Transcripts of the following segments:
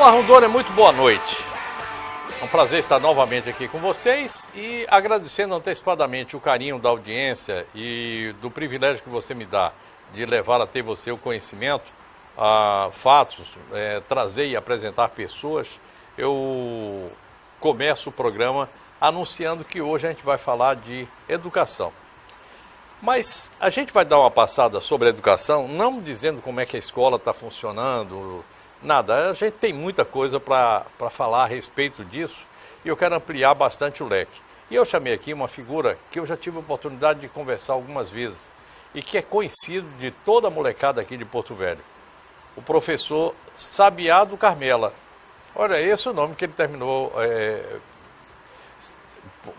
Olá, Rondônia, muito boa noite. É um prazer estar novamente aqui com vocês e agradecendo antecipadamente o carinho da audiência e do privilégio que você me dá de levar até você o conhecimento, fatos, trazer e apresentar pessoas. Eu começo o programa anunciando que hoje a gente vai falar de educação. Mas a gente vai dar uma passada sobre a educação, não dizendo como é que a escola está funcionando, nada. A gente tem muita coisa para falar a respeito disso e eu quero ampliar bastante o leque. E eu chamei aqui uma figura que eu já tive a oportunidade de conversar algumas vezes e que é conhecido de toda a molecada aqui de Porto Velho. O professor Sabiá do Carmela. Olha, esse é o nome que ele terminou,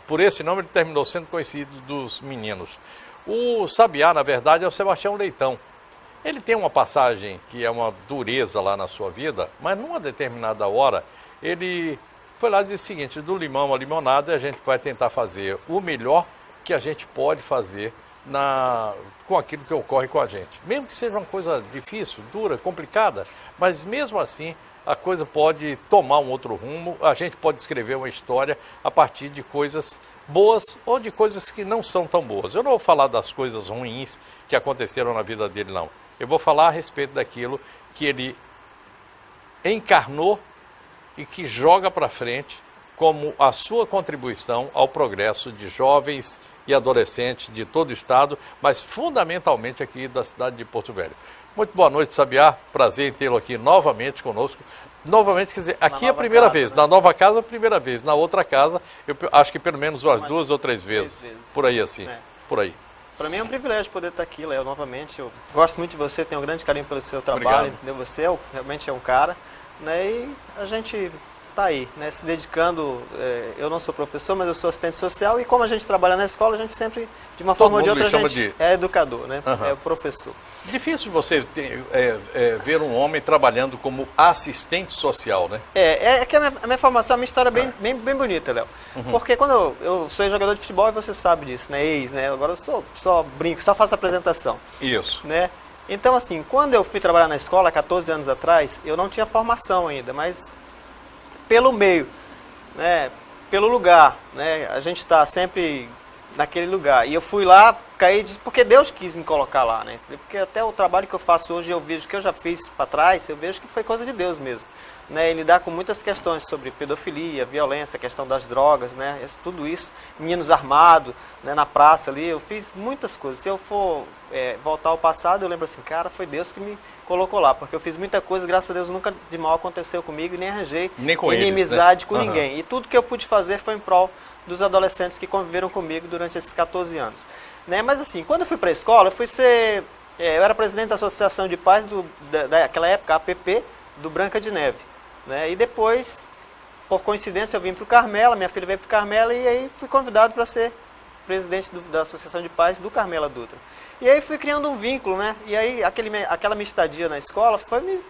por esse nome ele terminou sendo conhecido dos meninos. O Sabiá, na verdade, é o Sebastião Leitão. Ele tem uma passagem que é uma dureza lá na sua vida, mas numa determinada hora, ele foi lá e disse o seguinte: do limão à limonada, a gente vai tentar fazer o melhor que a gente pode fazer com aquilo que ocorre com a gente. Mesmo que seja uma coisa difícil, dura, complicada, mas mesmo assim a coisa pode tomar um outro rumo, a gente pode escrever uma história a partir de coisas boas ou de coisas que não são tão boas. Eu não vou falar das coisas ruins que aconteceram na vida dele, não. Eu vou falar a respeito daquilo que ele encarnou e que joga para frente como a sua contribuição ao progresso de jovens e adolescentes de todo o estado, mas fundamentalmente aqui da cidade de Porto Velho. Muito boa noite, Sabiá. Prazer em tê-lo aqui novamente conosco. Novamente, quer dizer, aqui é a primeira vez, né? Na nova casa a primeira vez, na outra casa eu acho que pelo menos umas 2 ou 3 vezes, por aí assim, por aí. Para mim é um privilégio poder estar aqui, Léo, novamente. Eu gosto muito de você, tenho um grande carinho pelo seu trabalho, entendeu? Você realmente é um cara, né? E a gente está aí, né? Se dedicando. Eu não sou professor, mas eu sou assistente social e como a gente trabalha na escola, a gente sempre, de uma forma ou de outra, a gente é educador, né? É o professor. Difícil você ver um homem trabalhando como assistente social, né? É que a minha formação, a minha história é bem bonita, Léo. Porque quando eu sou jogador de futebol, e você sabe disso, né? Né? Agora eu só brinco, só faço apresentação. Isso. Né? Então, assim, quando eu fui trabalhar na escola, 14 anos atrás, eu não tinha formação ainda, mas pelo meio, né? Pelo lugar, né? A gente está sempre naquele lugar. E eu fui lá, caí, porque Deus quis me colocar lá, né? Porque até o trabalho que eu faço hoje, eu vejo que eu já fiz para trás, eu vejo que foi coisa de Deus mesmo. Né? E lidar com muitas questões sobre pedofilia, violência, questão das drogas, né? Tudo isso, meninos armados, né? Na praça ali, eu fiz muitas coisas. Se eu for voltar ao passado, eu lembro assim, cara, foi Deus que me colocou lá, porque eu fiz muita coisa, graças a Deus nunca de mal aconteceu comigo, nem arranjei inimizade com ninguém. E tudo que eu pude fazer foi em prol dos adolescentes que conviveram comigo durante esses 14 anos. Né? Mas assim, quando eu fui para a escola, eu era presidente da Associação de Pais daquela época, a APP, do Branca de Neve. Né? E depois, por coincidência, eu vim para o Carmela, minha filha veio para o Carmela e aí fui convidado para ser presidente da Associação de Pais do Carmela Dutra. E aí fui criando um vínculo, né? E aí aquela minha estadia na escola foi me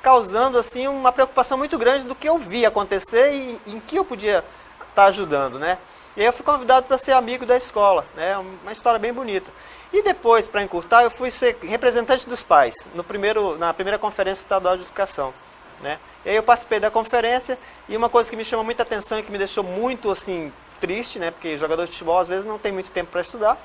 causando assim uma preocupação muito grande do que eu via acontecer e em que eu podia estar ajudando, né? E aí eu fui convidado para ser amigo da escola, né? Uma história bem bonita. E depois, para encurtar, eu fui ser representante dos pais na primeira Conferência Estadual de Educação, né? E aí eu participei da conferência e uma coisa que me chamou muita atenção e que me deixou muito assim triste, né? Porque jogador de futebol às vezes não tem muito tempo para estudar,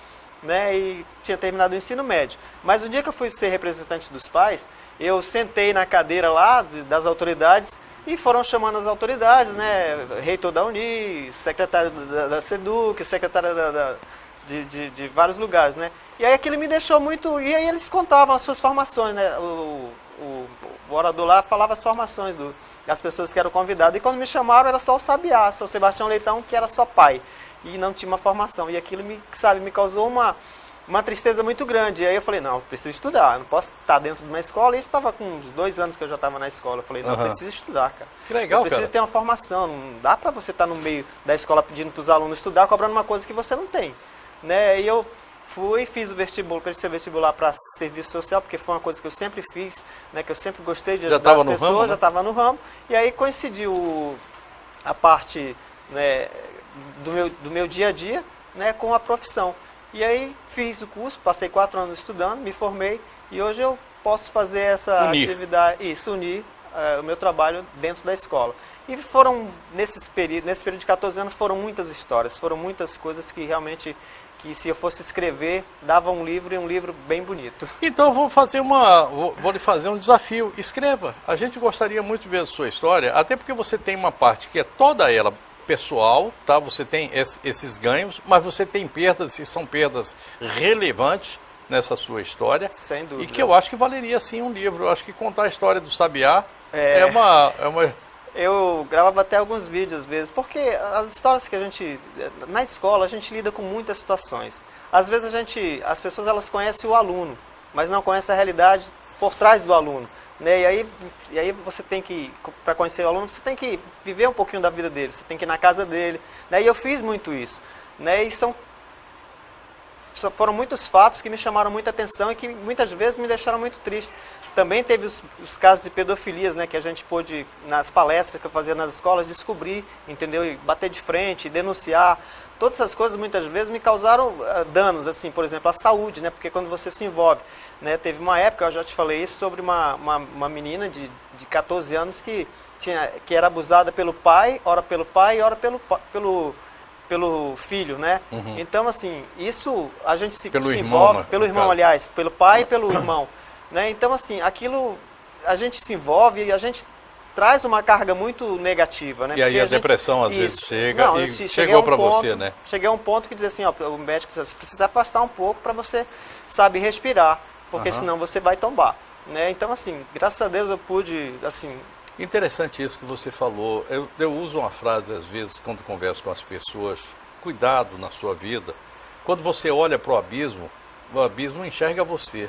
né? E tinha terminado o ensino médio. Mas o dia que eu fui ser representante dos pais, eu sentei na cadeira lá das autoridades e foram chamando as autoridades, né? Reitor da Uni, secretário da SEDUC, secretário de vários lugares, né? E aí aquilo me deixou muito... E aí eles contavam as suas formações, né? O orador lá falava as formações das pessoas que eram convidadas. E quando me chamaram era só o Sabiá, só o Sebastião Leitão, que era só pai. E não tinha uma formação. E aquilo me causou uma tristeza muito grande. E aí eu falei, não, eu preciso estudar, eu não posso estar dentro de uma escola. E isso estava com uns 2 anos que eu já estava na escola. Eu falei, não, eu preciso estudar, cara. Que legal, eu preciso ter uma formação. Não dá para você estar no meio da escola pedindo para os alunos estudar, cobrando uma coisa que você não tem. Né? E eu fiz o vestibular, prestei o vestibular para serviço social, porque foi uma coisa que eu sempre fiz, né? Que eu sempre gostei de ajudar as pessoas, ramo, né? Já estava no ramo. E aí coincidiu a parte, né, do meu dia a dia, né, com a profissão. E aí fiz o curso, passei 4 anos estudando, me formei e hoje eu posso fazer essa atividade, unir o meu trabalho dentro da escola. E foram, nesse período de 14 anos, foram muitas histórias, foram muitas coisas que realmente, que se eu fosse escrever, dava um livro, e um livro bem bonito. Então eu vou lhe fazer um desafio. Escreva. A gente gostaria muito de ver a sua história, até porque você tem uma parte que é toda ela pessoal, tá? Você tem esses ganhos, mas você tem perdas, e são perdas relevantes nessa sua história. Sem dúvida. E que eu acho que valeria sim um livro. Eu acho que contar a história do Sabiá é uma... Eu gravava até alguns vídeos às vezes, porque as histórias que a gente... Na escola a gente lida com muitas situações. Às vezes as pessoas elas conhecem o aluno, mas não conhecem a realidade por trás do aluno. Né? E aí você tem que, para conhecer o aluno, você tem que viver um pouquinho da vida dele, você tem que ir na casa dele. Né? E eu fiz muito isso. Né? E foram muitos fatos que me chamaram muita atenção e que muitas vezes me deixaram muito triste. Também teve os casos de pedofilias, né, que a gente pôde, nas palestras que eu fazia nas escolas, descobrir, entendeu? E bater de frente, denunciar. Todas essas coisas muitas vezes me causaram danos, assim, por exemplo, à saúde, né? Porque quando você se envolve, né? Teve uma época, eu já te falei isso, sobre uma menina de 14 anos que era abusada pelo pai, ora e ora pelo filho, né? Uhum. Então, assim, isso a gente se envolve, pelo irmão, aliás, pelo pai e pelo irmão. Né? Então, assim, aquilo, a gente se envolve e a gente traz uma carga muito negativa. Né? E aí a depressão às vezes chega e chegou para você, né? Cheguei a um ponto que diz assim, ó, o médico diz, você precisa afastar um pouco para você, sabe, respirar, porque senão você vai tombar. Né? Então, assim, graças a Deus eu pude, assim... Interessante isso que você falou. Eu uso uma frase às vezes quando converso com as pessoas, cuidado na sua vida. Quando você olha para o abismo enxerga você.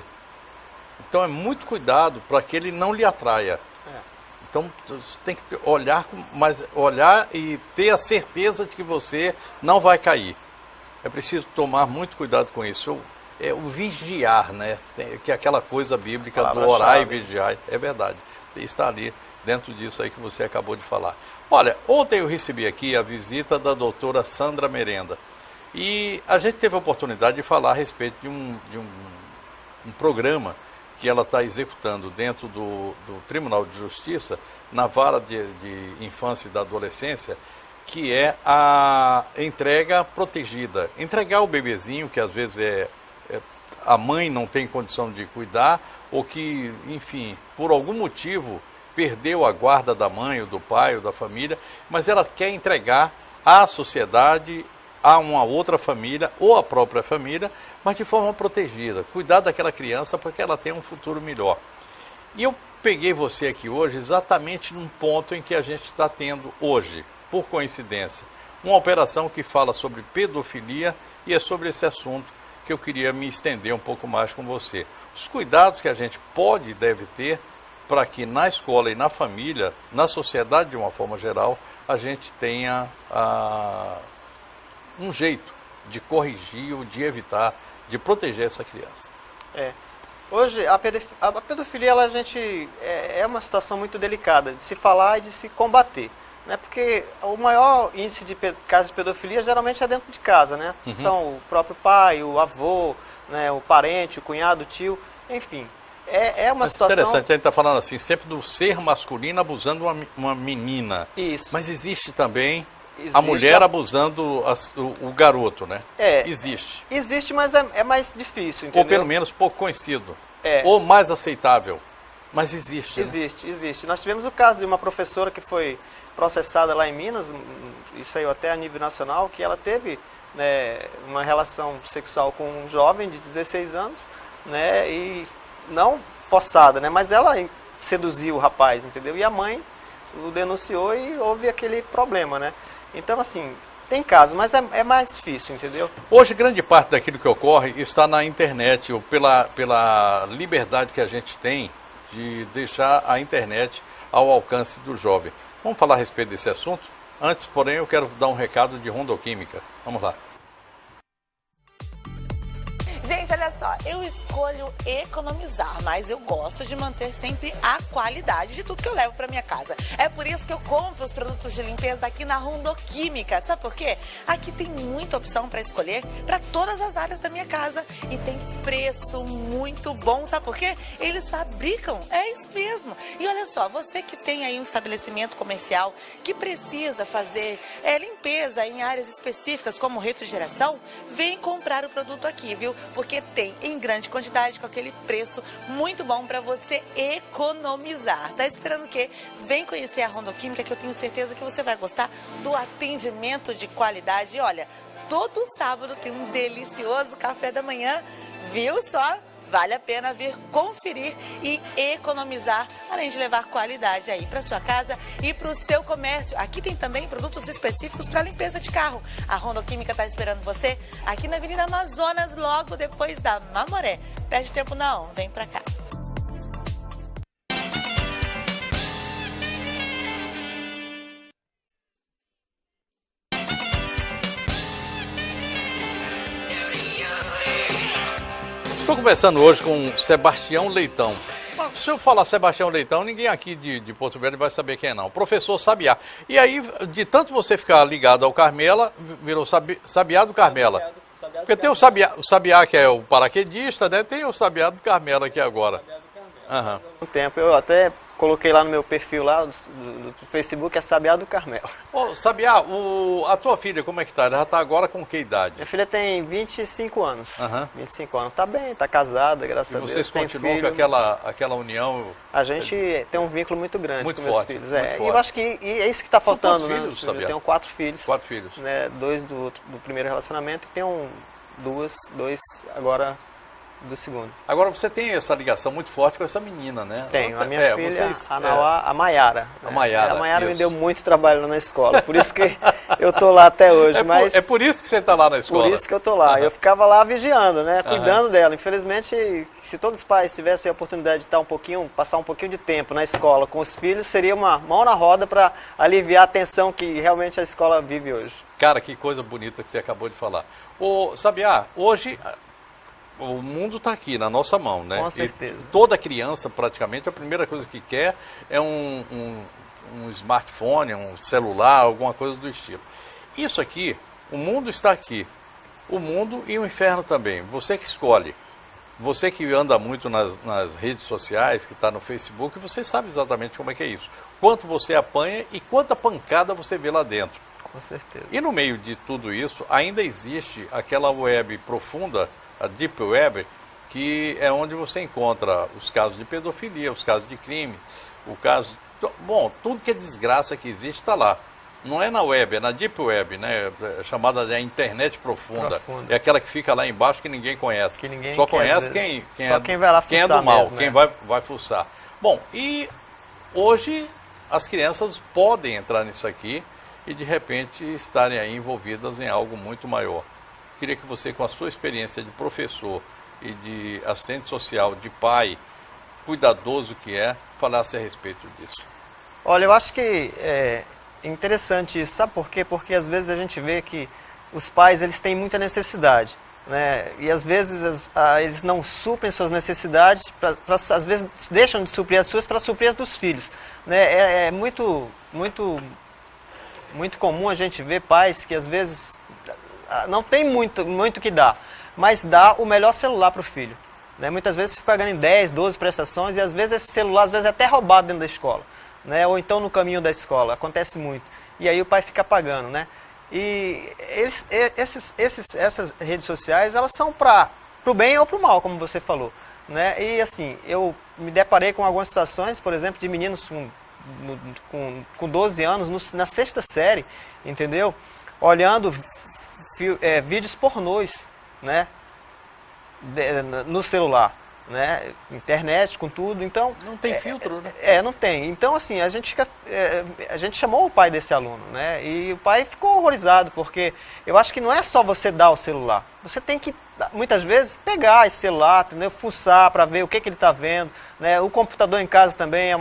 Então é muito cuidado para que ele não lhe atraia. Então você tem que olhar e ter a certeza de que você não vai cair. É preciso tomar muito cuidado com isso. É o vigiar, né? Que é aquela coisa bíblica do orar e vigiar. É verdade. Está ali dentro disso aí que você acabou de falar. Olha, ontem eu recebi aqui a visita da doutora Sandra Merenda. E a gente teve a oportunidade de falar a respeito de um programa que ela está executando dentro do Tribunal de Justiça, na vara de infância e da adolescência, que é a entrega protegida. Entregar o bebezinho, que às vezes a mãe não tem condição de cuidar, ou que, enfim, por algum motivo perdeu a guarda da mãe, ou do pai, ou da família, mas ela quer entregar à sociedade, a uma outra família ou a própria família, mas de forma protegida. Cuidar daquela criança para que ela tenha um futuro melhor. E eu peguei você aqui hoje exatamente num ponto em que a gente está tendo hoje, por coincidência, uma operação que fala sobre pedofilia e é sobre esse assunto que eu queria me estender um pouco mais com você. Os cuidados que a gente pode e deve ter para que na escola e na família, na sociedade de uma forma geral, a gente tenha um jeito de corrigir ou de evitar, de proteger essa criança. Hoje, a pedofilia, é uma situação muito delicada de se falar e de se combater. Né? Porque o maior índice de casos de pedofilia geralmente é dentro de casa. Né? São o próprio pai, o avô, né? O parente, o cunhado, o tio, enfim. É uma situação... Interessante, a gente está falando assim, sempre do ser masculino abusando uma menina. Isso. Mas existe também... A mulher abusando o garoto, né? Existe. Existe, mas é mais difícil, entendeu? Ou pelo menos pouco conhecido. Ou mais aceitável. Mas existe, Existe. Nós tivemos o caso de uma professora que foi processada lá em Minas, e saiu até a nível nacional, que ela teve, né, uma relação sexual com um jovem de 16 anos, né? E não forçada, né? Mas ela seduziu o rapaz, entendeu? E a mãe o denunciou e houve aquele problema, né? Então, assim, tem casos, mas é mais difícil, entendeu? Hoje, grande parte daquilo que ocorre está na internet, ou pela liberdade que a gente tem de deixar a internet ao alcance do jovem. Vamos falar a respeito desse assunto? Antes, porém, eu quero dar um recado de Rondoquímica. Vamos lá. Gente, olha só, eu escolho economizar, mas eu gosto de manter sempre a qualidade de tudo que eu levo para minha casa. É por isso que eu compro os produtos de limpeza aqui na Rondoquímica. Sabe por quê? Aqui tem muita opção para escolher para todas as áreas da minha casa e tem preço muito bom. Sabe por quê? Eles fabricam, é isso mesmo. E olha só, você que tem aí um estabelecimento comercial que precisa fazer limpeza em áreas específicas como refrigeração, vem comprar o produto aqui, viu? Porque tem em grande quantidade com aquele preço muito bom para você economizar. Tá esperando o quê? Vem conhecer a Rondoquímica que eu tenho certeza que você vai gostar do atendimento de qualidade. E olha, todo sábado tem um delicioso café da manhã, viu só? Vale a pena vir conferir e economizar, além de levar qualidade aí para sua casa e para o seu comércio. Aqui tem também produtos específicos para limpeza de carro. A Rondoquímica está esperando você aqui na Avenida Amazonas, logo depois da Mamoré. Perde tempo não, vem para cá. Estou conversando hoje com Sebastião Leitão. Se eu falar Sebastião Leitão, ninguém aqui de Porto Velho vai saber quem é não. Professor Sabiá. E aí, de tanto você ficar ligado ao Carmela, virou Sabiá do Carmela. Porque tem o Sabiá que é o paraquedista, né? Tem o Sabiá do Carmela aqui agora. Uhum. Um tempo, eu até coloquei lá no meu perfil lá do Facebook, é Sabiá do Carmelo. Ô, Sabiá, a tua filha, como é que tá? Ela já tá agora com que idade? Minha filha tem 25 anos. Uhum. 25 anos. Tá bem, tá casada, graças a Deus. E vocês continuam com aquela união? A gente tem um vínculo muito grande muito com forte, meus filhos. Muito forte. E eu acho que é isso que tá faltando. São quantos filhos, Sabiá? Eu tenho 4 filhos. 4 filhos. Né, 2 do primeiro relacionamento e tenho 2 agora do segundo. Agora você tem essa ligação muito forte com essa menina, né? Tenho, a minha filha, a Nauá, a Maiara. A Maiara, a Maiara me deu muito trabalho lá na escola, por isso que eu tô lá até hoje. É por isso que você está lá na escola? Por isso que eu tô lá. Eu ficava lá vigiando, né, cuidando dela. Infelizmente, se todos os pais tivessem a oportunidade de estar passar um pouquinho de tempo na escola com os filhos, seria uma mão na roda para aliviar a tensão que realmente a escola vive hoje. Cara, que coisa bonita que você acabou de falar. Ô, Sabiá, hoje o mundo está aqui na nossa mão, né? Com certeza. E toda criança, praticamente, a primeira coisa que quer é um smartphone, um celular, alguma coisa do estilo. Isso aqui, o mundo está aqui. O mundo e o inferno também. Você que escolhe. Você que anda muito nas redes sociais, que está no Facebook, você sabe exatamente como é que é isso. Quanto você apanha e quanta pancada você vê lá dentro. Com certeza. E no meio de tudo isso, ainda existe aquela web profunda, a Deep Web, que é onde você encontra os casos de pedofilia, os casos de crime, o caso... Bom, tudo que é desgraça que existe está lá. Não é na web, é na Deep Web, né? É chamada de internet profunda. É aquela que fica lá embaixo que ninguém conhece. Que ninguém só conhece quem vai lá fuçar, quem é do mal, mesmo, quem né? vai fuçar. Bom, e hoje as crianças podem entrar nisso aqui e de repente estarem aí envolvidas em algo muito maior. Queria que você, com a sua experiência de professor e de assistente social, de pai, cuidadoso que é, falasse a respeito disso. Olha, eu acho que é interessante isso. Sabe por quê? Porque às vezes a gente vê que os pais eles têm muita necessidade, né? E às vezes eles não suprem suas necessidades, às vezes deixam de suprir as suas para suprir as dos filhos, né? É muito comum a gente ver pais que às vezes não tem muito que dar, mas dá o melhor celular para o filho, né? Muitas vezes fica pagando em 10, 12 prestações e às vezes esse celular é até roubado dentro da escola, né? Ou então no caminho da escola, acontece muito. E aí o pai fica pagando, né? E essas redes sociais, elas são para o bem ou para o mal, como você falou, né? E assim, eu me deparei com algumas situações, por exemplo, de meninos com 12 anos, na 6ª série, entendeu? Olhando vídeos pornôs, né? No celular, né? Internet, com tudo, então... Não tem filtro, né? Não tem. Então, assim, a gente chamou o pai desse aluno, né? E o pai ficou horrorizado, porque eu acho que não é só você dar o celular. Você tem que, muitas vezes, pegar esse celular, entendeu? Fuçar para ver o que ele está vendo, né? O computador em casa também é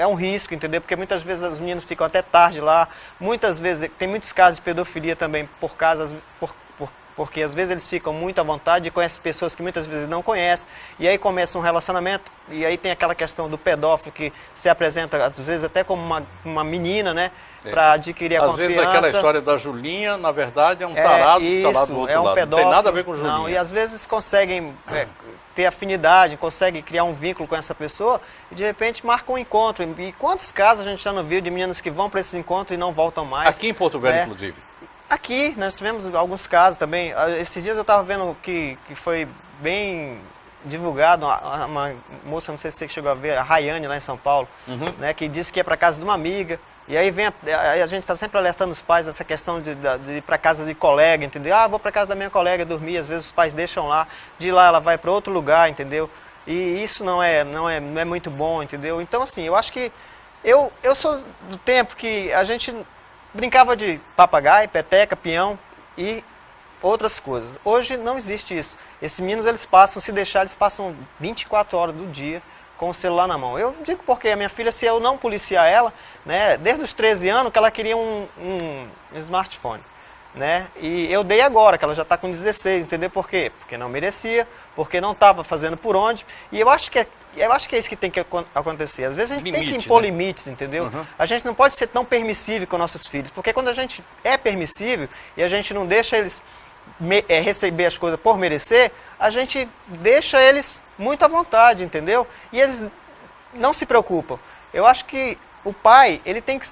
um risco, entendeu? Porque muitas vezes os meninos ficam até tarde lá. Muitas vezes, tem muitos casos de pedofilia também por porque às vezes eles ficam muito à vontade e conhecem pessoas que muitas vezes não conhecem, e aí começa um relacionamento, e aí tem aquela questão do pedófilo que se apresenta às vezes até como uma menina, né, para adquirir a Às confiança. vezes aquela história da Julinha, na verdade, é um tarado que está lá do outro lado. Pedófilo, não tem nada a ver com Julinha. Não, e às vezes conseguem ter afinidade, conseguem criar um vínculo com essa pessoa e de repente marcam um encontro. E quantos casos a gente já não viu de meninas que vão para esse encontro e não voltam mais? Aqui em Porto Velho, inclusive. Aqui, nós tivemos alguns casos também. Esses dias eu estava vendo que foi bem divulgado, uma moça, não sei se você chegou a ver, a Rayane, lá em São Paulo, né, que disse que ia para casa de uma amiga. E aí a gente está sempre alertando os pais dessa questão de ir para casa de colega, entendeu? Ah, vou para casa da minha colega dormir, às vezes os pais deixam lá, de lá ela vai para outro lugar, entendeu? E isso não é muito bom, entendeu? Então, assim, eu acho que eu sou do tempo que a gente brincava de papagaio, peteca, peão e outras coisas. Hoje não existe isso. Esses meninos, eles passam, se deixar, eles passam 24 horas do dia com o celular na mão. Eu digo porque a minha filha, se eu não policiar ela, né, desde os 13 anos que ela queria um smartphone, né, e eu dei agora, que ela já está com 16, entendeu por quê? Porque não merecia, porque não estava fazendo por onde, e eu acho que é isso que tem que acontecer. Às vezes a gente tem que impor limites, entendeu? A gente não pode ser tão permissível com nossos filhos, porque quando a gente é permissível e a gente não deixa eles receber as coisas por merecer, a gente deixa eles muito à vontade, entendeu? E eles não se preocupam. Eu acho que o pai, ele tem que...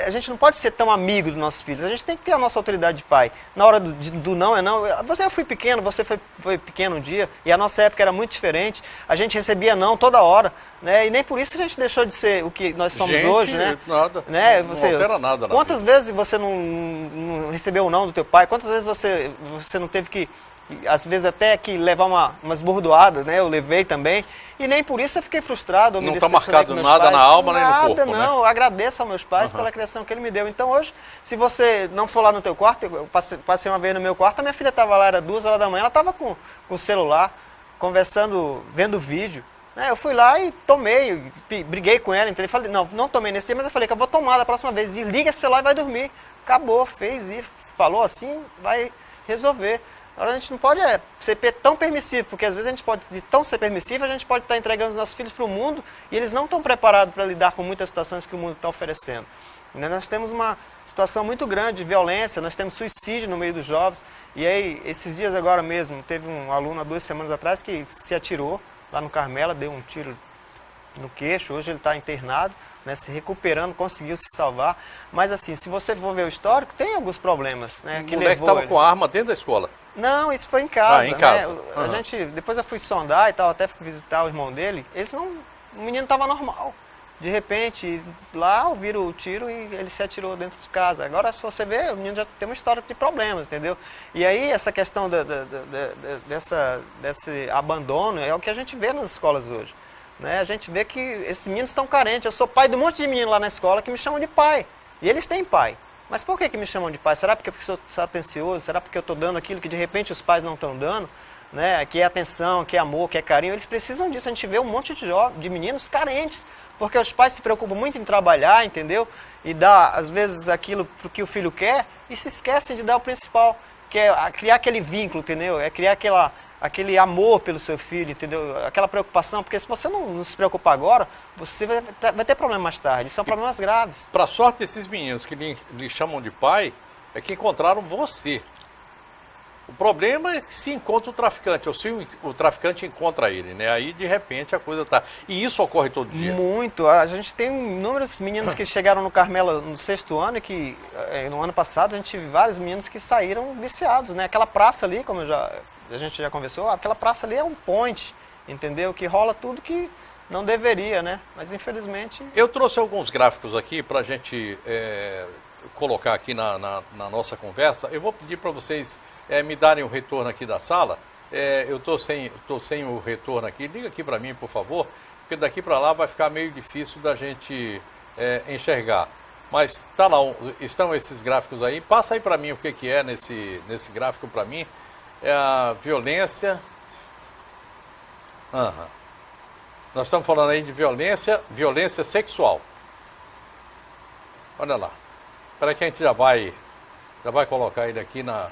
A gente não pode ser tão amigo dos nossos filhos, a gente tem que ter a nossa autoridade de pai. Na hora do não é não. Eu fui pequeno, você foi pequeno um dia, e a nossa época era muito diferente. A gente recebia não toda hora, né? E nem por isso a gente deixou de ser o que nós somos hoje, né? Nada, né? Não altera nada. Quantas vezes você não recebeu o não do teu pai? Quantas vezes você não teve que, às vezes até que levar umas bordoadas, né? Eu levei também. E nem por isso eu fiquei frustrado. Não está marcado nada na alma nem no corpo, nada, não. Eu agradeço aos meus pais pela criação que ele me deu. Então hoje, se você não for lá no teu quarto, eu passei uma vez no meu quarto, a minha filha estava lá, era 2 horas da manhã, ela estava com o celular, conversando, vendo vídeo. Eu fui lá e tomei, briguei com ela, então falei, não tomei nesse dia, mas eu falei que eu vou tomar da próxima vez. Liga esse celular e vai dormir. Acabou, fez e falou assim, vai resolver. Agora a gente não pode ser tão permissivo, porque às vezes a gente pode, de tão ser permissivo, a gente pode estar entregando os nossos filhos para o mundo e eles não estão preparados para lidar com muitas situações que o mundo está oferecendo. Nós temos uma situação muito grande de violência, nós temos suicídio no meio dos jovens. E aí, esses dias agora mesmo, teve um aluno há 2 semanas atrás que se atirou lá no Carmela, deu um tiro no queixo, hoje ele está internado, né, se recuperando, conseguiu se salvar. Mas assim, se você for ver o histórico, tem alguns problemas. Né, o moleque estava com a arma dentro da escola. Não, isso foi em casa. Em casa. Né? Depois eu fui sondar e tal, até fui visitar o irmão dele. O menino estava normal. De repente, lá ouviram o tiro e ele se atirou dentro de casa. Agora, se você ver, o menino já tem uma história de problemas, entendeu? E aí, essa questão desse abandono é o que a gente vê nas escolas hoje. Né? A gente vê que esses meninos estão carentes. Eu sou pai de um monte de menino lá na escola que me chamam de pai. E eles têm pai. Mas por que me chamam de pai? Será porque eu sou atencioso? Será porque eu estou dando aquilo que de repente os pais não estão dando? Né? Que é atenção, que é amor, que é carinho. Eles precisam disso. A gente vê um monte de meninos carentes. Porque os pais se preocupam muito em trabalhar, entendeu? E dar, às vezes, aquilo que o filho quer e se esquecem de dar o principal. Que é criar aquele vínculo, entendeu? É criar aquele amor pelo seu filho, entendeu? Aquela preocupação, porque se você não se preocupar agora, você vai ter problema mais tarde. São problemas graves. Para sorte desses meninos que lhe chamam de pai, é que encontraram você. O problema é que se encontra o traficante, ou se o traficante encontra ele, né? Aí, de repente, a coisa tá... E isso ocorre todo dia? Muito. A gente tem inúmeros meninos que chegaram no Carmela no 6º ano e que, no ano passado, a gente teve vários meninos que saíram viciados, né? Aquela praça ali, como a gente já conversou, aquela praça ali é um point, entendeu? Que rola tudo que não deveria, né? Mas, infelizmente... Eu trouxe alguns gráficos aqui para a gente colocar aqui na nossa conversa. Eu vou pedir para vocês... me darem o retorno aqui da sala. Eu estou sem o retorno aqui. Liga aqui para mim, por favor, porque daqui para lá vai ficar meio difícil da gente enxergar. Mas tá lá, estão esses gráficos aí. Passa aí para mim o que é nesse gráfico para mim. É a violência. Nós estamos falando aí de violência sexual. Olha lá. Espera que a gente já vai colocar ele aqui na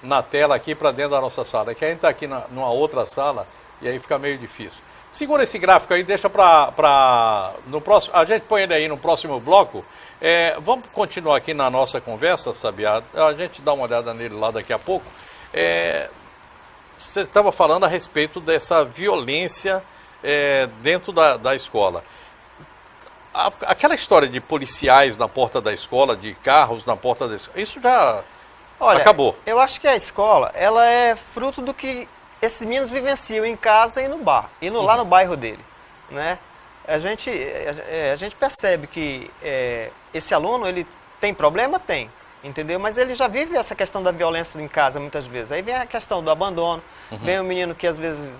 na tela aqui para dentro da nossa sala. É que a gente está aqui numa outra sala e aí fica meio difícil. Segura esse gráfico aí, deixa no próximo. A gente põe ele aí no próximo bloco. Vamos continuar aqui na nossa conversa, Sabiá. A gente dá uma olhada nele lá daqui a pouco. Você estava falando a respeito dessa violência dentro da escola. Aquela história de policiais na porta da escola, de carros na porta da escola, isso já acabou. Eu acho que a escola, ela é fruto do que esses meninos vivenciam em casa e no bar, e lá no bairro dele, né? A gente percebe que esse aluno, ele tem problema? Tem, entendeu? Mas ele já vive essa questão da violência em casa muitas vezes. Aí vem a questão do abandono, vem o menino que às vezes...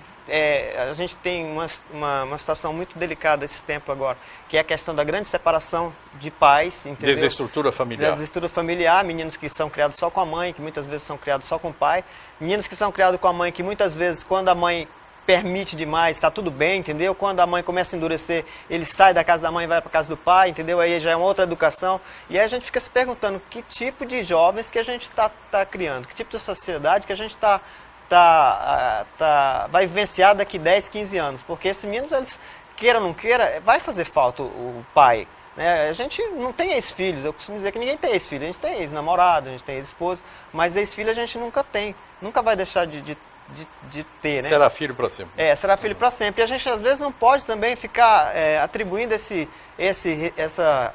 a gente tem uma situação muito delicada esse tempo agora, que é a questão da grande separação de pais, entendeu? Desestrutura familiar. Desestrutura familiar, meninos que são criados só com a mãe, que muitas vezes são criados só com o pai, meninos que são criados com a mãe, que muitas vezes, quando a mãe permite demais, está tudo bem, entendeu? Quando a mãe começa a endurecer, ele sai da casa da mãe e vai para a casa do pai, entendeu? Aí já é uma outra educação. E aí a gente fica se perguntando que tipo de jovens que a gente está criando, que tipo de sociedade que a gente vai vivenciar daqui 10, 15 anos. Porque esses meninos, eles, queira ou não queira, vai fazer falta o pai. Né? A gente não tem ex-filhos, eu costumo dizer que ninguém tem ex-filho. A gente tem ex-namorado, a gente tem ex-esposo, mas ex-filho a gente nunca tem. Nunca vai deixar de ter, né? Será filho para sempre. Será filho para sempre. E a gente, às vezes, não pode também ficar atribuindo essa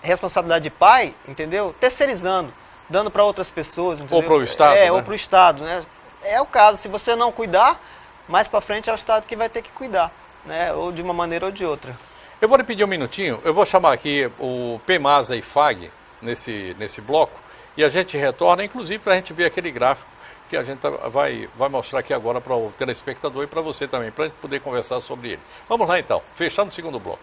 responsabilidade de pai, entendeu? Terceirizando, dando para outras pessoas, entendeu? Ou para o Estado, né? Ou para o Estado, né? É o caso, se você não cuidar, mais para frente é o Estado que vai ter que cuidar, né? Ou de uma maneira ou de outra. Eu vou lhe pedir um minutinho, eu vou chamar aqui o PEMASA e FAG nesse bloco, e a gente retorna, inclusive, para a gente ver aquele gráfico que a gente vai mostrar aqui agora para o telespectador e para você também, para a gente poder conversar sobre ele. Vamos lá então, fechando o segundo bloco.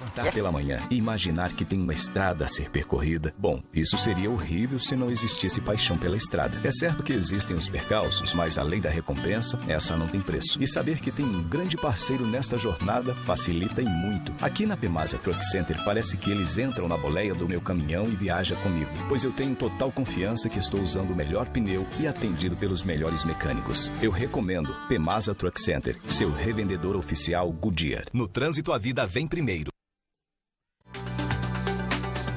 Levantar pela manhã e imaginar que tem uma estrada a ser percorrida. Bom, isso seria horrível se não existisse paixão pela estrada. É certo que existem os percalços, mas além da recompensa, essa não tem preço. E saber que tem um grande parceiro nesta jornada facilita e muito. Aqui na PEMASA Truck Center parece que eles entram na boleia do meu caminhão e viajam comigo, pois eu tenho total confiança que estou usando o melhor pneu e atendido pelos melhores mecânicos. Eu recomendo PEMASA Truck Center, seu revendedor oficial Goodyear. No trânsito, a vida vem primeiro.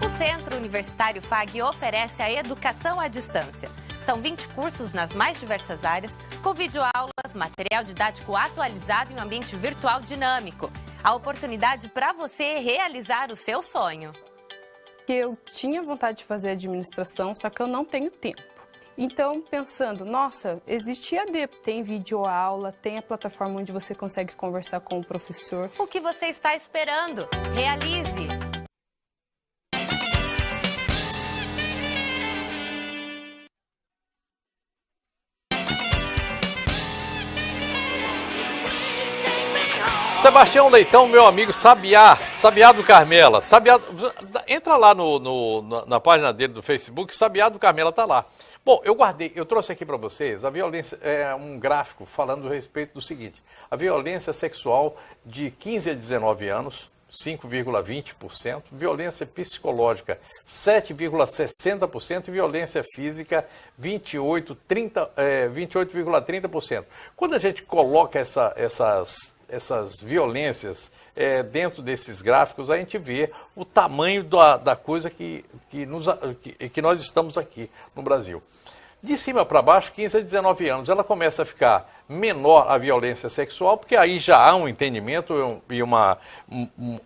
O Centro Universitário FAG oferece a educação à distância. São 20 cursos nas mais diversas áreas, com videoaulas, material didático atualizado em um ambiente virtual dinâmico. A oportunidade para você realizar o seu sonho. Eu tinha vontade de fazer administração, só que eu não tenho tempo. Então, pensando, nossa, existe EAD, tem videoaula, tem a plataforma onde você consegue conversar com o professor. O que você está esperando? Realize! Sebastião Leitão, meu amigo Sabiá do Carmela. Entra lá na página dele do Facebook, Sabiá do Carmela está lá. Bom, eu trouxe aqui para vocês a violência, um gráfico falando a respeito do seguinte: a violência sexual de 15 a 19 anos, 5,20%, violência psicológica 7,60% e violência física 28,30%. Quando a gente coloca essas violências dentro desses gráficos, a gente vê o tamanho da coisa que nós estamos aqui no Brasil. De cima para baixo, 15 a 19 anos, ela começa a ficar menor a violência sexual, porque aí já há um entendimento e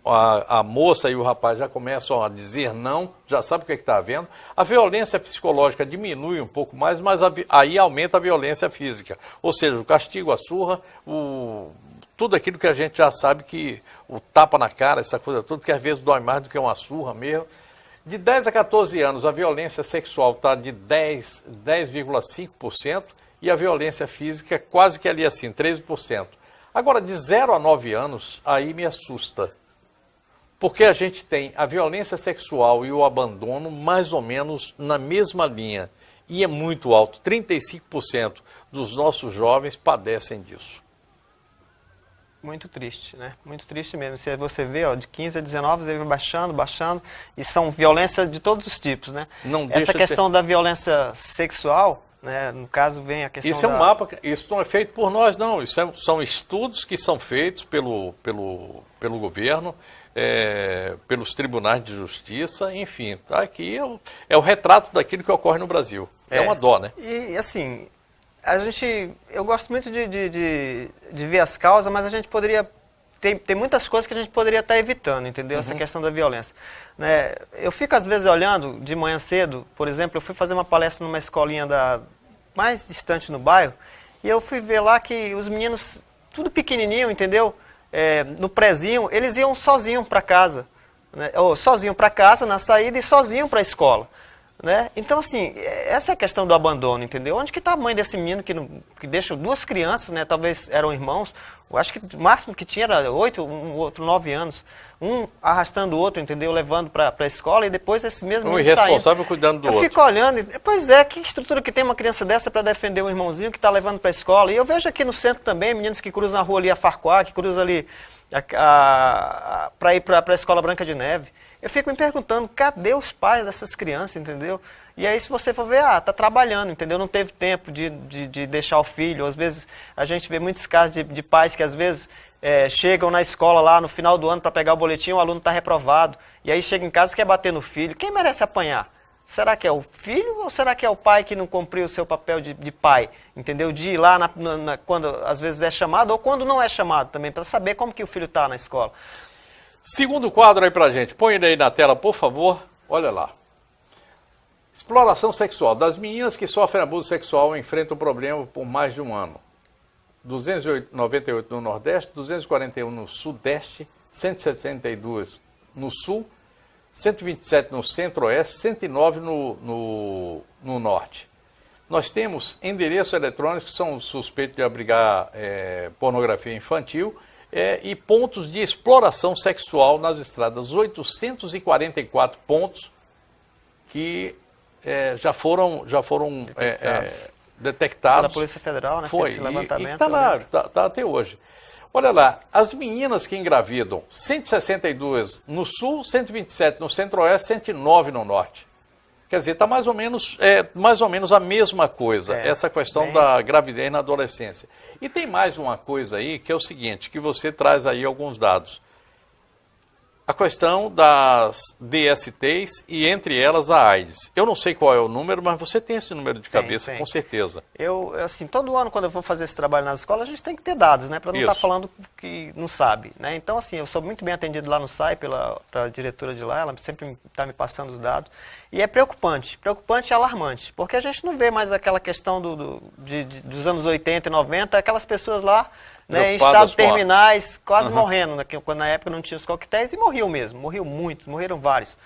a moça e o rapaz já começam a dizer não, já sabe o que está havendo. A violência psicológica diminui um pouco mais, mas aí aumenta a violência física, ou seja, o castigo, a surra, tudo aquilo que a gente já sabe, que o tapa na cara, essa coisa toda, que às vezes dói mais do que uma surra mesmo. De 10 a 14 anos, a violência sexual está de 10,5% e a violência física quase que ali assim, 13%. Agora, de 0 a 9 anos, aí me assusta. Porque a gente tem a violência sexual e o abandono mais ou menos na mesma linha. E é muito alto, 35% dos nossos jovens padecem disso. Muito triste, né? Muito triste mesmo. Se você vê, ó, de 15 a 19, ele vai baixando, e são violência de todos os tipos, né? Não deixa Essa questão da violência sexual, né? No caso, vem a questão Isso é um mapa, isso não é feito por nós, não. Isso são estudos que são feitos pelo governo, pelos tribunais de justiça, enfim. Aqui é o retrato daquilo que ocorre no Brasil. É uma dó, né? E assim, eu gosto muito de ver as causas, mas a gente poderia, tem muitas coisas que a gente poderia estar evitando, entendeu? Essa questão da violência. Né? Eu fico às vezes olhando, de manhã cedo, por exemplo, eu fui fazer uma palestra numa escolinha mais distante no bairro, e eu fui ver lá que os meninos, tudo pequenininho, entendeu? No prezinho, eles iam sozinho para casa, né? Ou sozinho para casa na saída e sozinho para a escola. Né? Então, assim, essa é a questão do abandono, entendeu? Onde que está a mãe desse menino que deixa duas crianças, né? Talvez eram irmãos, eu acho que o máximo que tinha era 8, um outro 9 anos, um arrastando o outro, entendeu? Levando para a escola e depois esse mesmo Um menino irresponsável saindo. cuidando do eu outro. fico olhando, pois é, que estrutura que tem uma criança dessa para defender um irmãozinho que está levando para a escola? E eu vejo aqui no centro também, meninos que cruzam a rua ali, a Farquhar, que cruzam ali para ir para a Escola Branca de Neve. Eu fico me perguntando, cadê os pais dessas crianças, entendeu? E aí, se você for ver, tá trabalhando, entendeu? Não teve tempo de deixar o filho. Às vezes, a gente vê muitos casos de pais que, às vezes, chegam na escola lá no final do ano para pegar o boletim, o aluno está reprovado. E aí, chega em casa e quer bater no filho. Quem merece apanhar? Será que é o filho ou será que é o pai que não cumpriu o seu papel de pai? Entendeu? De ir lá quando, às vezes, é chamado ou quando não é chamado também, para saber como que o filho está na escola. Segundo quadro aí pra gente. Põe ele aí na tela, por favor. Olha lá. Exploração sexual. Das meninas que sofrem abuso sexual enfrentam o problema por mais de um ano. 298 no Nordeste, 241 no Sudeste, 172 no Sul, 127 no Centro-Oeste, 109 no Norte. Nós temos endereços eletrônicos que são suspeitos de abrigar pornografia infantil, e pontos de exploração sexual nas estradas, 844 pontos que já foram detectados. Pela Polícia Federal, né? Foi, fez esse levantamento. E está lá, tá até hoje. Olha lá, as meninas que engravidam, 162 no Sul, 127 no Centro-Oeste, 109 no Norte. Quer dizer, está mais ou menos a mesma coisa, essa questão da gravidez na adolescência. E tem mais uma coisa aí, que é o seguinte, que você traz aí alguns dados. A questão das DSTs e, entre elas, a AIDS. Eu não sei qual é o número, mas você tem esse número de cabeça, com certeza. Assim, todo ano, quando eu vou fazer esse trabalho nas escolas, a gente tem que ter dados, né? Para não estar falando que não sabe, né? Então, assim, eu sou muito bem atendido lá no SAI, pela diretora de lá, ela sempre está me passando os dados. E é preocupante e alarmante, porque a gente não vê mais aquela questão dos anos 80 e 90, aquelas pessoas lá, né, em estados terminais, quase morrendo, né, quando na época não tinha os coquetéis, e morriam mesmo, morreram vários.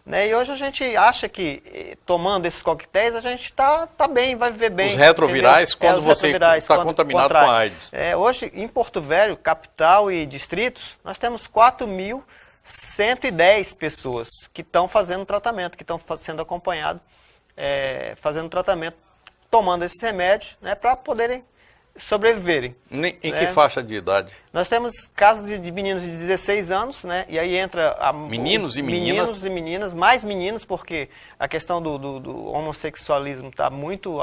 Né, e hoje a gente acha que, tomando esses coquetéis, a gente está bem, vai viver bem. Os retrovirais, quando você está contaminado com a AIDS. Hoje, em Porto Velho, capital e distritos, nós temos 4.110 pessoas que estão fazendo tratamento, que estão sendo acompanhados, fazendo tratamento, tomando esses remédios, né, para poderem sobreviverem. Em que faixa de idade? Nós temos casos de meninos de 16 anos, né, e aí entra... Meninos e meninas? Meninos e meninas, mais meninos, porque a questão do homossexualismo está muito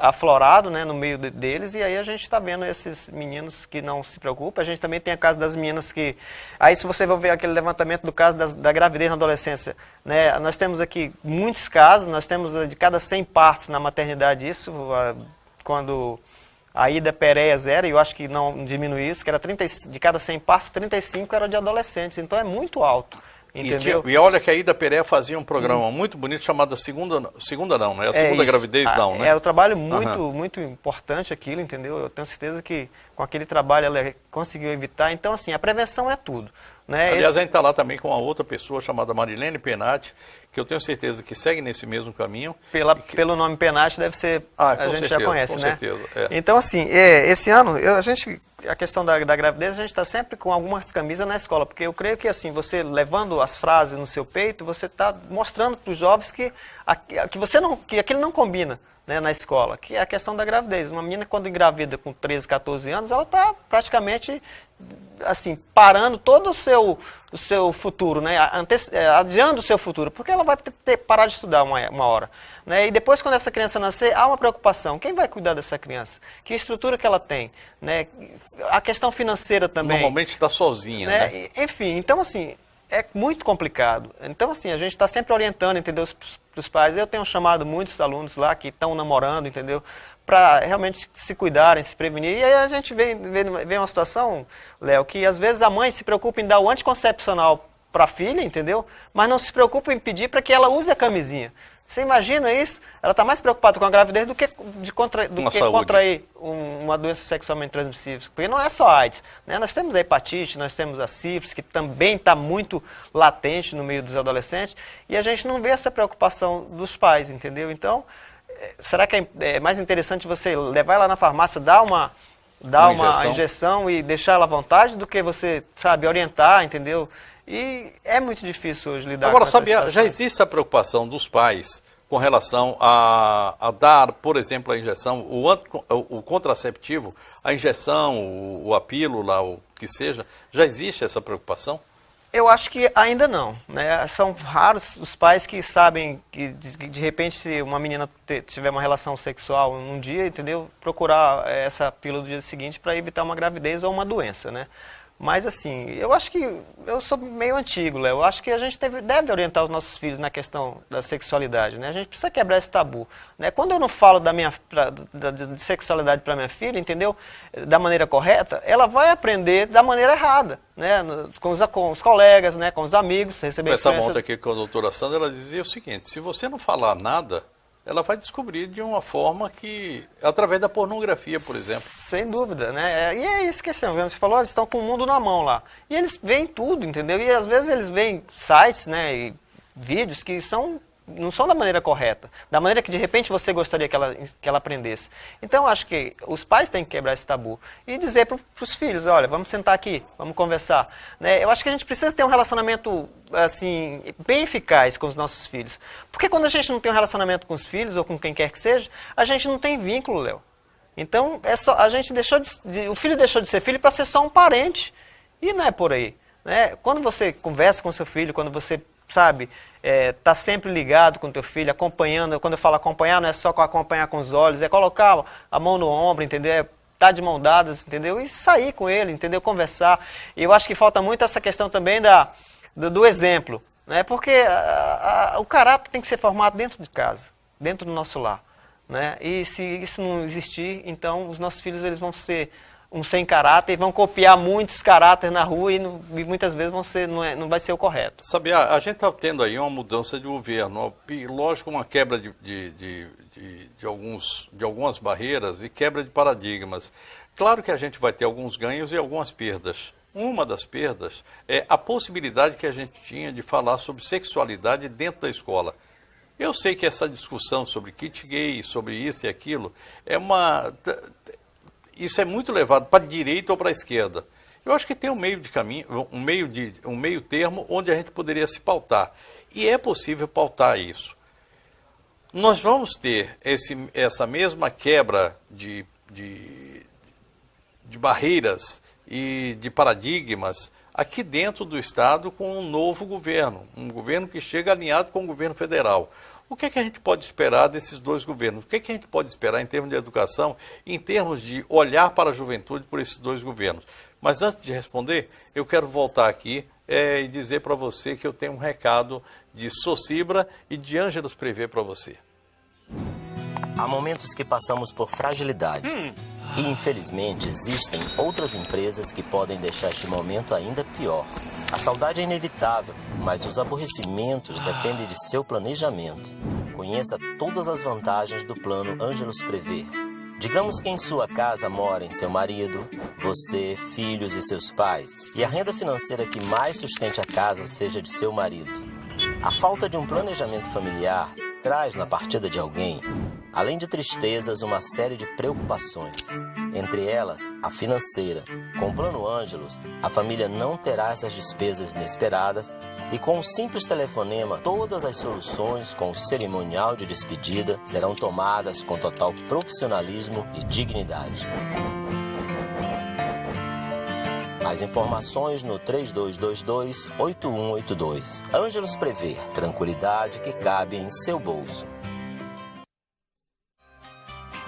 aflorado, né, no meio deles, e aí a gente está vendo esses meninos que não se preocupam. A gente também tem a caso das meninas que... Aí, se você for ver aquele levantamento do caso da gravidez na adolescência, né, nós temos aqui muitos casos, nós temos de cada 100 partos na maternidade, isso... Quando a Ida Pereias era, e eu acho que não diminuiu isso, que era de cada 100 partos, 35 eram de adolescentes, então é muito alto, entendeu? E olha que a Ida Pereira fazia um programa muito bonito chamado Segunda não, né? A Segunda Gravidez não, né? É um trabalho muito importante aquilo, entendeu? Eu tenho certeza que com aquele trabalho ela conseguiu evitar, então assim, a prevenção é tudo. Né? Aliás, a gente está lá também com uma outra pessoa chamada Marilene Penati, que eu tenho certeza que segue nesse mesmo caminho. Pelo nome Penati deve ser, a gente já conhece, né? Com certeza. Então, assim, esse ano, a questão da gravidez, a gente está sempre com algumas camisas na escola, porque eu creio que, assim, você levando as frases no seu peito, você está mostrando para os jovens que aquilo não combina. né, na escola, que é a questão da gravidez. Uma menina, quando engravida com 13, 14 anos, ela está praticamente assim, parando todo o seu futuro, né, adiando o seu futuro, porque ela vai ter que parar de estudar uma hora. Né, e depois, quando essa criança nascer, há uma preocupação. Quem vai cuidar dessa criança? Que estrutura que ela tem? Né? A questão financeira também. Normalmente está sozinha, né? Enfim, então assim, é muito complicado. Então assim, a gente está sempre orientando, entendeu, os pais. Eu tenho chamado muitos alunos lá que estão namorando, entendeu, para realmente se cuidarem, se prevenir. E aí a gente vê uma situação, Léo, que às vezes a mãe se preocupa em dar o anticoncepcional para a filha, entendeu, mas não se preocupa em pedir para que ela use a camisinha. Você imagina isso? Ela está mais preocupada com a gravidez do que contrair uma doença sexualmente transmissível. Porque não é só a AIDS, né? Nós temos a hepatite, nós temos a sífilis, que também está muito latente no meio dos adolescentes, e a gente não vê essa preocupação dos pais, entendeu? Então, será que é mais interessante você levar ela na farmácia, dar uma injeção e deixar ela à vontade, do que você, sabe, orientar, entendeu? E é muito difícil hoje lidar com essa situação. Agora, já existe a preocupação dos pais com relação a dar, por exemplo, a injeção, o contraceptivo, a injeção, a pílula, o que seja, já existe essa preocupação? Eu acho que ainda não, né? São raros os pais que sabem que, de repente, se uma menina tiver uma relação sexual um dia, entendeu, procurar essa pílula do dia seguinte para evitar uma gravidez ou uma doença, né? Mas assim, eu acho que, eu sou meio antigo, Léo, eu acho que a gente deve orientar os nossos filhos na questão da sexualidade, né? A gente precisa quebrar esse tabu, né? Quando eu não falo de sexualidade para minha filha, entendeu, da maneira correta, ela vai aprender da maneira errada, né? Com os colegas, né? Com os amigos, receber essa monta aqui com a doutora Sandra, ela dizia o seguinte: se você não falar nada, ela vai descobrir de uma forma que, através da pornografia, por exemplo. Sem dúvida, né? E é isso que você falou, eles estão com o mundo na mão lá. E eles veem tudo, entendeu? E às vezes eles veem sites, né, e vídeos que não são da maneira correta, da maneira que de repente você gostaria que ela aprendesse. Então acho que os pais têm que quebrar esse tabu e dizer para os filhos: olha, vamos sentar aqui, vamos conversar, né? Eu acho que a gente precisa ter um relacionamento assim, bem eficaz com os nossos filhos, porque quando a gente não tem um relacionamento com os filhos ou com quem quer que seja, a gente não tem vínculo, Léo. Então a gente o filho deixou de ser filho para ser só um parente, e não é por aí, né? Quando você conversa com seu filho, quando você, sabe, tá sempre ligado com o teu filho, acompanhando. Quando eu falo acompanhar, não é só acompanhar com os olhos, é colocar a mão no ombro, entendeu? É estar de mão dadas, entendeu? E sair com ele, entendeu? Conversar. E eu acho que falta muito essa questão também do exemplo, né? Porque o caráter tem que ser formado dentro de casa, dentro do nosso lar, né? E se isso não existir, então os nossos filhos, eles vão ser um sem caráter e vão copiar muitos caráteres na rua e muitas vezes não vai ser o correto. Sabia, a gente está tendo aí uma mudança de governo, lógico, uma quebra de algumas barreiras e quebra de paradigmas. Claro que a gente vai ter alguns ganhos e algumas perdas. Uma das perdas é a possibilidade que a gente tinha de falar sobre sexualidade dentro da escola. Eu sei que essa discussão sobre kit gay, sobre isso e aquilo, isso é muito levado para a direita ou para a esquerda. Eu acho que tem um meio de caminho, um meio termo onde a gente poderia se pautar. E é possível pautar isso. Nós vamos ter essa mesma quebra de barreiras e de paradigmas aqui dentro do Estado com um novo governo. Um governo que chega alinhado com o governo federal. O que é que a gente pode esperar desses dois governos? O que é que a gente pode esperar em termos de educação, em termos de olhar para a juventude por esses dois governos? Mas antes de responder, eu quero voltar aqui e dizer para você que eu tenho um recado de Socibra e de Ângelos Privé para você. Há momentos que passamos por fragilidades. E, infelizmente, existem outras empresas que podem deixar este momento ainda pior. A saudade é inevitável, mas os aborrecimentos dependem de seu planejamento. Conheça todas as vantagens do plano Ângelos Privé. Digamos que em sua casa morem seu marido, você, filhos e seus pais, e a renda financeira que mais sustente a casa seja de seu marido. A falta de um planejamento familiar traz na partida de alguém, além de tristezas, uma série de preocupações. entre elas a financeira. Com o Plano Ângelos, a família não terá essas despesas inesperadas e com um simples telefonema, todas as soluções com o cerimonial de despedida serão tomadas com total profissionalismo e dignidade. Mais informações no 3222-8182. Ângelos Prever, tranquilidade que cabe em seu bolso.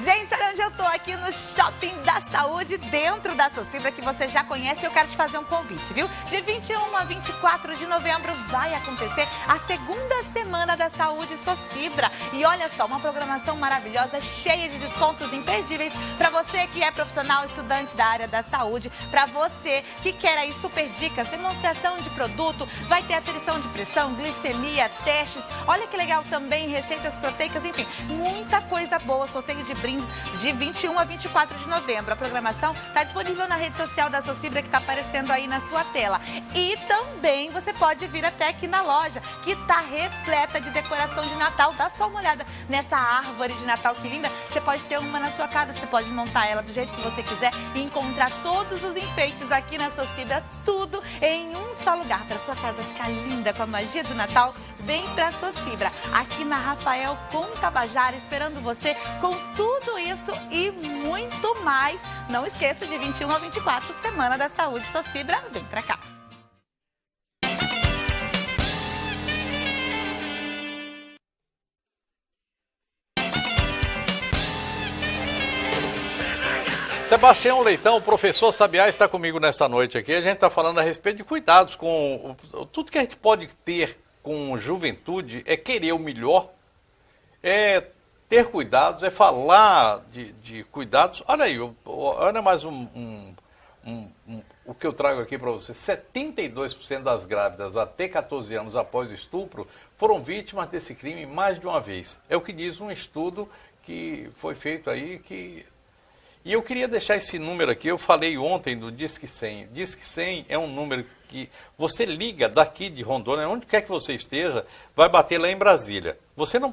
Gente, olha onde eu tô, aqui no Shopping da Saúde, dentro da Socibra, que você já conhece. Eu quero te fazer um convite, viu? De 21 a 24 de novembro vai acontecer a segunda semana da Saúde Socibra. E olha só, uma programação maravilhosa, cheia de descontos imperdíveis para você que é profissional, estudante da área da saúde, para você que quer aí super dicas, demonstração de produto, vai ter aferição de pressão, glicemia, testes. Olha que legal também, receitas proteicas, enfim, muita coisa boa, sorteio de brindes de 21 a 24 de novembro. A programação está disponível na rede social da Socibra, que está aparecendo aí na sua tela. E também você pode vir até aqui na loja, que está repleta de decoração de Natal. Dá só uma olhada nessa árvore de Natal, que linda. Você pode ter uma na sua casa, você pode montar ela do jeito que você quiser e encontrar todos os enfeites aqui na Socibra, tudo em um só lugar. Para sua casa ficar linda com a magia do Natal, vem para a Socibra, aqui na Rafael com Tabajara, esperando você com tudo isso e muito mais. Não esqueça, de 21 a 24, Semana da Saúde Socibra, vem pra cá. Sebastião Leitão, o professor Sabiá, está comigo nessa noite aqui. A gente está falando a respeito de cuidados com... Tudo que a gente pode ter com juventude é querer o melhor, é ter cuidados, é falar de cuidados. Olha aí, olha mais o que eu trago aqui para você. 72% das grávidas até 14 anos após estupro foram vítimas desse crime mais de uma vez. É o que diz um estudo que foi feito aí. E eu queria deixar esse número aqui. Eu falei ontem do Disque 100. Disque 100 é um número que você liga daqui de Rondônia, onde quer que você esteja, vai bater lá em Brasília. Você não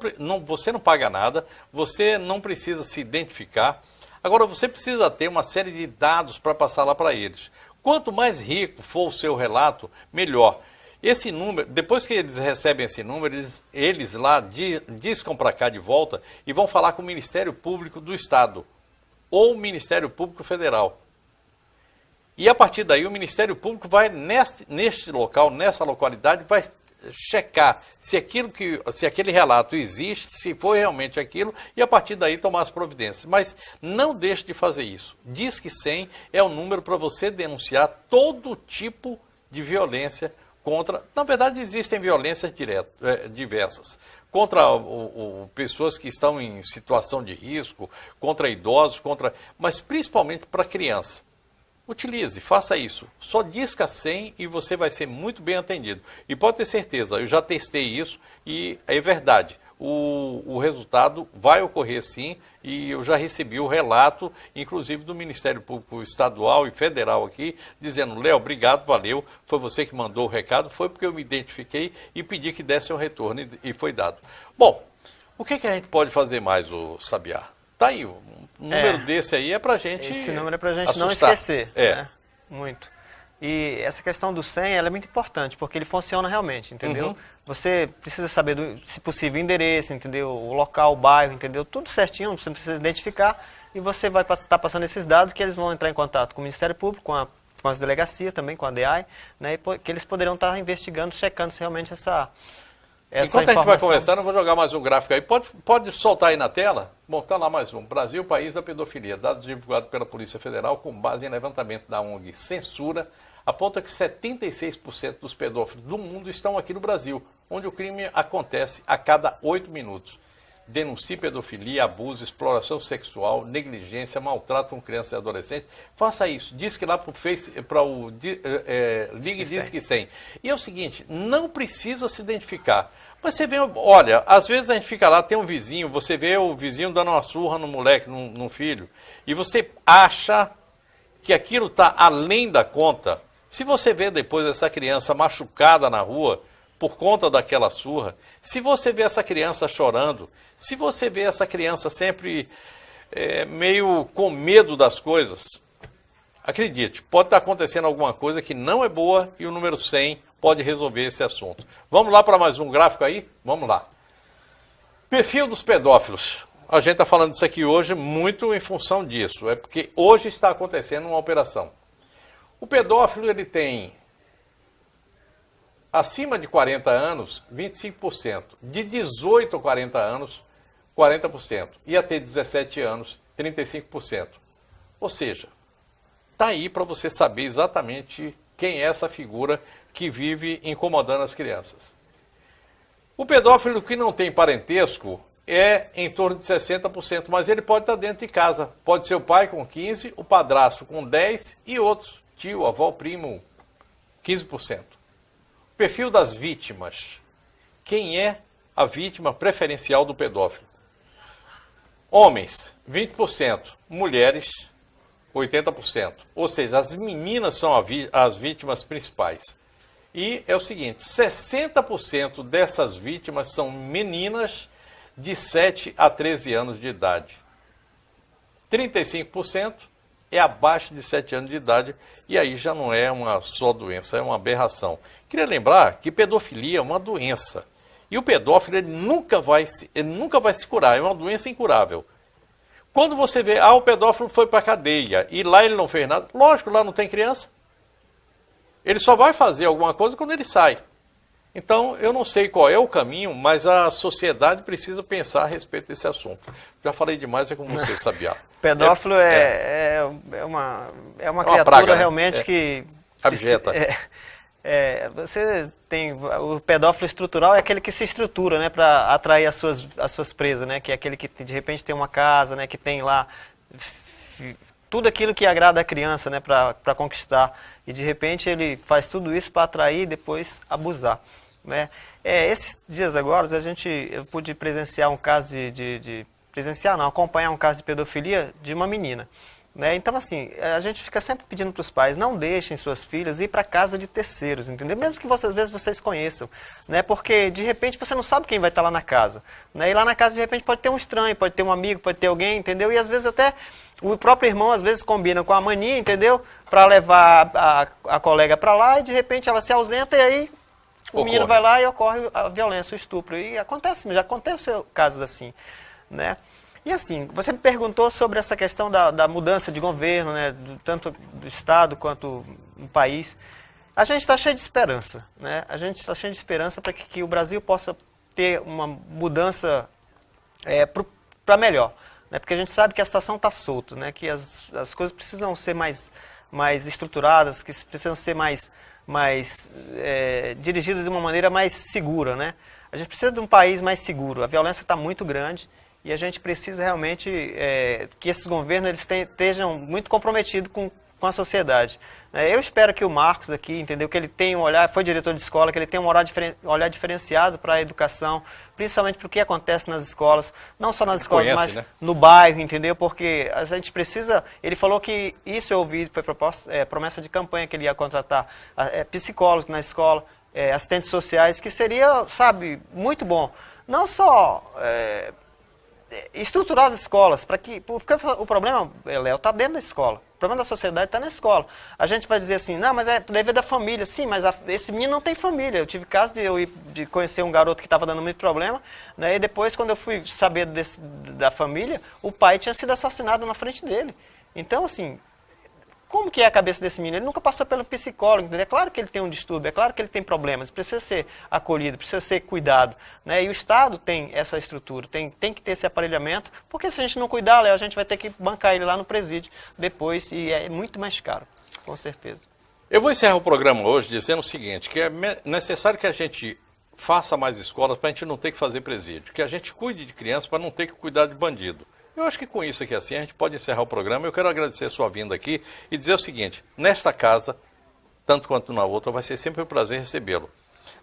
paga nada, você não precisa se identificar. Agora, você precisa ter uma série de dados para passar lá para eles. Quanto mais rico for o seu relato, melhor. Esse número, depois que eles recebem esse número, eles lá discam para cá de volta e vão falar com o Ministério Público do Estado ou o Ministério Público Federal. E a partir daí o Ministério Público vai neste local, nessa localidade, vai checar se aquele relato existe, se foi realmente aquilo, e a partir daí tomar as providências. Mas não deixe de fazer isso. Disque 100 é o número para você denunciar todo tipo de violência contra... Na verdade, existem violências diversas. Contra pessoas que estão em situação de risco, contra idosos, mas principalmente para criança. Utilize, faça isso. Só disca 100 e você vai ser muito bem atendido. E pode ter certeza, eu já testei isso e é verdade. O resultado vai ocorrer sim, e eu já recebi o relato, inclusive do Ministério Público Estadual e Federal aqui, dizendo: Léo, obrigado, valeu, foi você que mandou o recado, foi porque eu me identifiquei e pedi que desse um retorno e foi dado. Bom, o que a gente pode fazer mais, o Sabiá? Tá aí, um número desse aí é pra gente Esse número é pra gente assustar. não esquecer. É. Né? Muito. E essa questão do 100, ela é muito importante, porque ele funciona realmente, entendeu? Uhum. Você precisa saber, se possível, o endereço, entendeu? O local, o bairro, entendeu? Tudo certinho, você precisa identificar e você vai estar passando esses dados que eles vão entrar em contato com o Ministério Público, com as delegacias também, com a DEAI, né? E que eles poderão estar investigando, checando se realmente essa Enquanto a gente vai conversando, eu vou jogar mais um gráfico aí. Pode soltar aí na tela? Bom, está lá mais um. Brasil, país da pedofilia. Dados divulgados pela Polícia Federal com base em levantamento da ONG Censura aponta que 76% dos pedófilos do mundo estão aqui no Brasil, onde o crime acontece a cada 8 minutos. Denuncie pedofilia, abuso, exploração sexual, negligência, maltrato com criança e adolescente. Faça isso. Diz que lá para o Ligue Disque 100. E é o seguinte, não precisa se identificar. Mas você vê, olha, às vezes a gente fica lá, tem um vizinho, você vê o vizinho dando uma surra no moleque, no filho, e você acha que aquilo está além da conta. Se você vê depois essa criança machucada na rua por conta daquela surra, se você vê essa criança chorando, se você vê essa criança sempre meio com medo das coisas, acredite, pode estar acontecendo alguma coisa que não é boa e o número 100 pode resolver esse assunto. Vamos lá para mais um gráfico aí? Vamos lá. Perfil dos pedófilos. A gente está falando disso aqui hoje muito em função disso. É porque hoje está acontecendo uma operação. O pedófilo, ele tem acima de 40 anos, 25%. De 18 a 40 anos, 40%. E até 17 anos, 35%. Ou seja, está aí para você saber exatamente quem é essa figura que vive incomodando as crianças. O pedófilo que não tem parentesco é em torno de 60%, mas ele pode estar dentro de casa. Pode ser o pai com 15%, o padrasto com 10% e outros, tio, avó, primo, 15%. O perfil das vítimas. Quem é a vítima preferencial do pedófilo? Homens, 20%. Mulheres, 80%. Ou seja, as meninas são as vítimas principais. E é o seguinte, 60% dessas vítimas são meninas de 7 a 13 anos de idade. 35% é abaixo de 7 anos de idade, e aí já não é uma só doença, é uma aberração. Queria lembrar que pedofilia é uma doença. E o pedófilo ele nunca vai se curar, é uma doença incurável. Quando você vê, o pedófilo foi para a cadeia, e lá ele não fez nada, lógico, lá não tem criança. Ele só vai fazer alguma coisa quando ele sai. Então, eu não sei qual é o caminho, mas a sociedade precisa pensar a respeito desse assunto. Já falei demais, é com você, Sabiá. Pedófilo é uma criatura praga, né? Realmente que... Abjeta. Você tem... O pedófilo estrutural é aquele que se estrutura, né, para atrair as suas presas, né, que é aquele que de repente tem uma casa, né, que tem lá tudo aquilo que agrada a criança, né, para conquistar. E de repente ele faz tudo isso para atrair e depois abusar, né? Esses dias agora eu pude presenciar um caso acompanhar um caso de pedofilia de uma menina, né? Então assim, a gente fica sempre pedindo para os pais, não deixem suas filhas ir para casa de terceiros, entendeu? Mesmo que às vezes vocês conheçam, né? Porque de repente você não sabe quem vai estar lá na casa, né? E lá na casa de repente pode ter um estranho, pode ter um amigo, pode ter alguém, entendeu? E às vezes até o próprio irmão às vezes combina com a mania, entendeu? Para levar a colega para lá e de repente ela se ausenta e aí o menino vai lá e ocorre a violência, o estupro. E já aconteceu casos assim, né? E assim, você me perguntou sobre essa questão da mudança de governo, né? Tanto do Estado quanto do país. A gente está cheio de esperança, né? A gente está cheio de esperança para que o Brasil possa ter uma mudança para melhor. Né? Porque a gente sabe que a situação está solta, né? Que as coisas precisam ser mais estruturadas, que precisam ser mais dirigidas de uma maneira mais segura, né? A gente precisa de um país mais seguro. A violência está muito grande e a gente precisa realmente que esses governos estejam muito comprometidos com a sociedade. Eu espero que o Marcos aqui, entendeu, que ele tenha um olhar, foi diretor de escola, que ele tenha um olhar diferenciado para a educação, principalmente para o que acontece nas escolas, não só nas escolas, mas né? No bairro, entendeu? Porque a gente precisa, ele falou que isso eu ouvi, foi promessa de campanha que ele ia contratar psicólogos na escola, assistentes sociais, que seria, sabe, muito bom. Não só estruturar as escolas, porque o problema, Léo, está dentro da escola. O problema da sociedade está na escola. A gente vai dizer assim, não, mas é dever da família. Sim, mas esse menino não tem família. Eu tive caso de conhecer um garoto que estava dando muito problema, né, e depois, quando eu fui saber da família, o pai tinha sido assassinado na frente dele. Então, assim, como que é a cabeça desse menino? Ele nunca passou pelo psicólogo, entendeu? É claro que ele tem um distúrbio, é claro que ele tem problemas, precisa ser acolhido, precisa ser cuidado, né? E o Estado tem essa estrutura, tem que ter esse aparelhamento, porque se a gente não cuidar, Léo, a gente vai ter que bancar ele lá no presídio depois, e é muito mais caro, com certeza. Eu vou encerrar o programa hoje dizendo o seguinte, que é necessário que a gente faça mais escolas para a gente não ter que fazer presídio, que a gente cuide de crianças para não ter que cuidar de bandido. Eu acho que com isso aqui assim a gente pode encerrar o programa. Eu quero agradecer a sua vinda aqui e dizer o seguinte, nesta casa, tanto quanto na outra, vai ser sempre um prazer recebê-lo.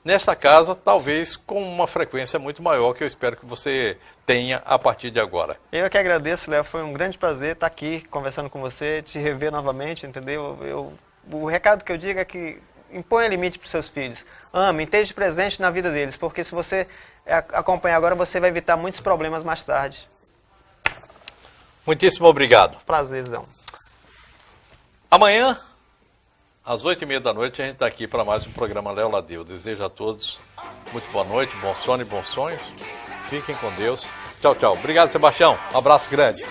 Nesta casa, talvez com uma frequência muito maior, que eu espero que você tenha a partir de agora. Eu que agradeço, Léo, foi um grande prazer estar aqui conversando com você, te rever novamente, entendeu? O recado que eu digo é que imponha limite para os seus filhos. Ame, esteja presente na vida deles, porque se você acompanhar agora, você vai evitar muitos problemas mais tarde. Muitíssimo obrigado. Prazerzão. Amanhã, às 8h30 da noite, a gente está aqui para mais um programa Léo Ladeu. Desejo a todos muito boa noite, bom sono e bons sonhos. Fiquem com Deus. Tchau, tchau. Obrigado, Sebastião. Um abraço grande.